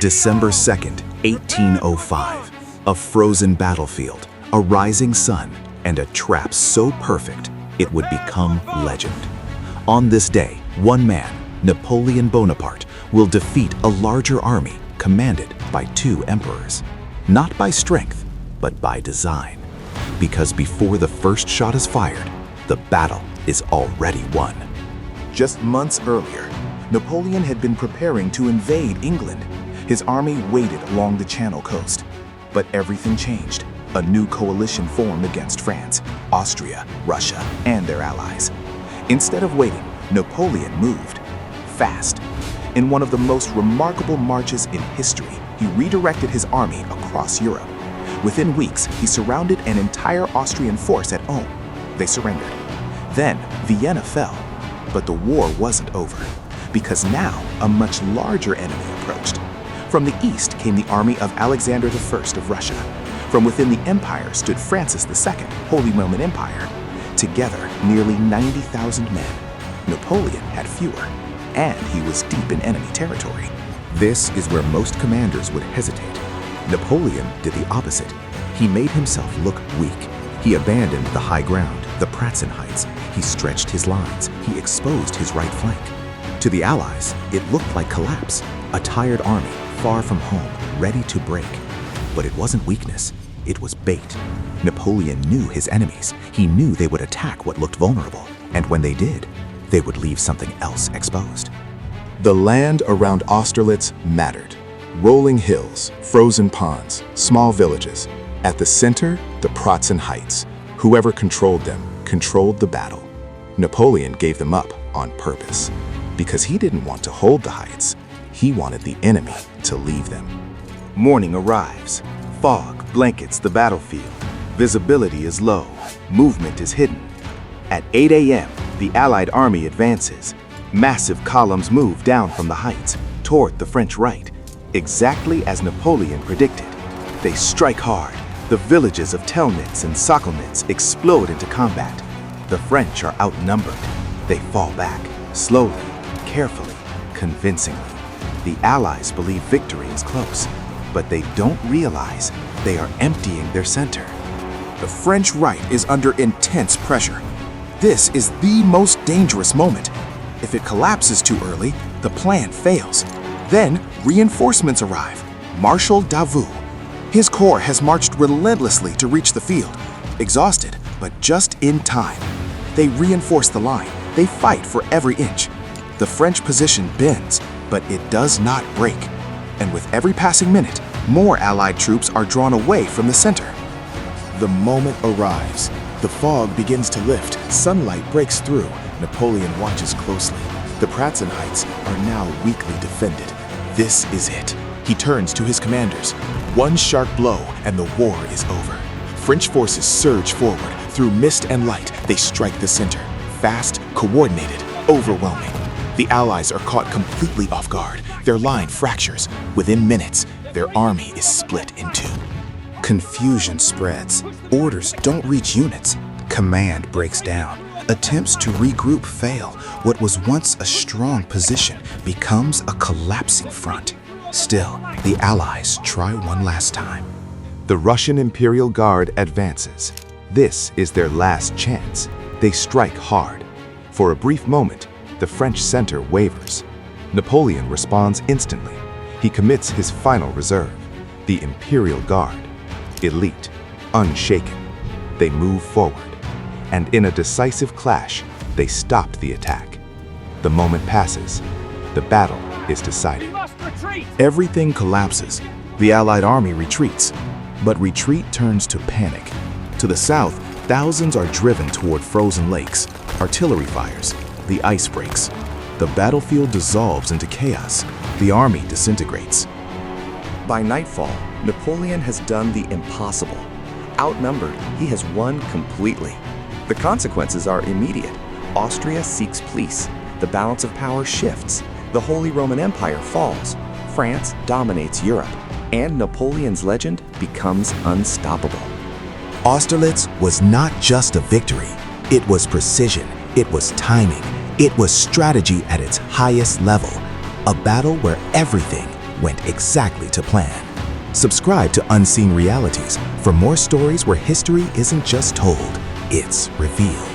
December 2nd, 1805. A frozen battlefield, a rising sun, and a trap so perfect it would become legend. On this day, one man, Napoleon Bonaparte, will defeat a larger army commanded by two emperors. Not by strength, but by design. Because before the first shot is fired, the battle is already won. Just months earlier, Napoleon had been preparing to invade England. His army waited along the Channel coast. But everything changed. A new coalition formed against France, Austria, Russia, and their allies. Instead of waiting, Napoleon moved fast. In one of the most remarkable marches in history, he redirected his army across Europe. Within weeks, he surrounded an entire Austrian force at Ulm. They surrendered. Then, Vienna fell. But the war wasn't over, because now a much larger enemy approached. From the east came the army of Alexander I of Russia. From within the empire stood Francis II, Holy Roman Empire. Together, nearly 90,000 men. Napoleon had fewer, and he was deep in enemy territory. This is where most commanders would hesitate. Napoleon did the opposite. He made himself look weak. He abandoned the high ground, the Pratzen Heights. He stretched his lines. He exposed his right flank. To the Allies, it looked like collapse. A tired army, far from home, ready to break. But it wasn't weakness. It was bait. Napoleon knew his enemies. He knew they would attack what looked vulnerable. And when they did, they would leave something else exposed. The land around Austerlitz mattered. Rolling hills, frozen ponds, small villages. At the center, the Pratzen Heights. Whoever controlled them controlled the battle. Napoleon gave them up on purpose. Because he didn't want to hold the heights. He wanted the enemy to leave them. Morning arrives. Fog blankets the battlefield. Visibility is low. Movement is hidden. At 8 a.m., the Allied army advances. Massive columns move down from the heights toward the French right, exactly as Napoleon predicted. They strike hard. The villages of Telnitz and Sokolnitz explode into combat. The French are outnumbered. They fall back, slowly, carefully, convincingly. The Allies believe victory is close, but they don't realize they are emptying their center. The French right is under intense pressure. This is the most dangerous moment. If it collapses too early, the plan fails. Then reinforcements arrive. Marshal Davout. His corps has marched relentlessly to reach the field, exhausted, but just in time. They reinforce the line. They fight for every inch. The French position bends, but it does not break. And with every passing minute, more Allied troops are drawn away from the center. The moment arrives. The fog begins to lift. Sunlight breaks through. Napoleon watches closely. The Pratzen Heights are now weakly defended. This is it. He turns to his commanders. One sharp blow, and the war is over. French forces surge forward. Through mist and light, they strike the center. Fast, coordinated, overwhelming. The Allies are caught completely off guard. Their line fractures. Within minutes, their army is split in two. Confusion spreads. Orders don't reach units. Command breaks down. Attempts to regroup fail. What was once a strong position becomes a collapsing front. Still, the Allies try one last time. The Russian Imperial Guard advances. This is their last chance. They strike hard. For a brief moment, the French center wavers. Napoleon responds instantly. He commits his final reserve, the Imperial Guard. Elite, unshaken. They move forward. And in a decisive clash, they stopped the attack. The moment passes. The battle is decided. Everything collapses. The Allied army retreats. But retreat turns to panic. To the south, thousands are driven toward frozen lakes. Artillery fires. The ice breaks. The battlefield dissolves into chaos. The army disintegrates. By nightfall, Napoleon has done the impossible. Outnumbered, he has won completely. The consequences are immediate. Austria seeks peace. The balance of power shifts. The Holy Roman Empire falls. France dominates Europe. And Napoleon's legend becomes unstoppable. Austerlitz was not just a victory. It was precision. It was timing. It was strategy at its highest level. A battle where everything went exactly to plan. Subscribe to Unseen Realities for more stories where history isn't just told, it's revealed.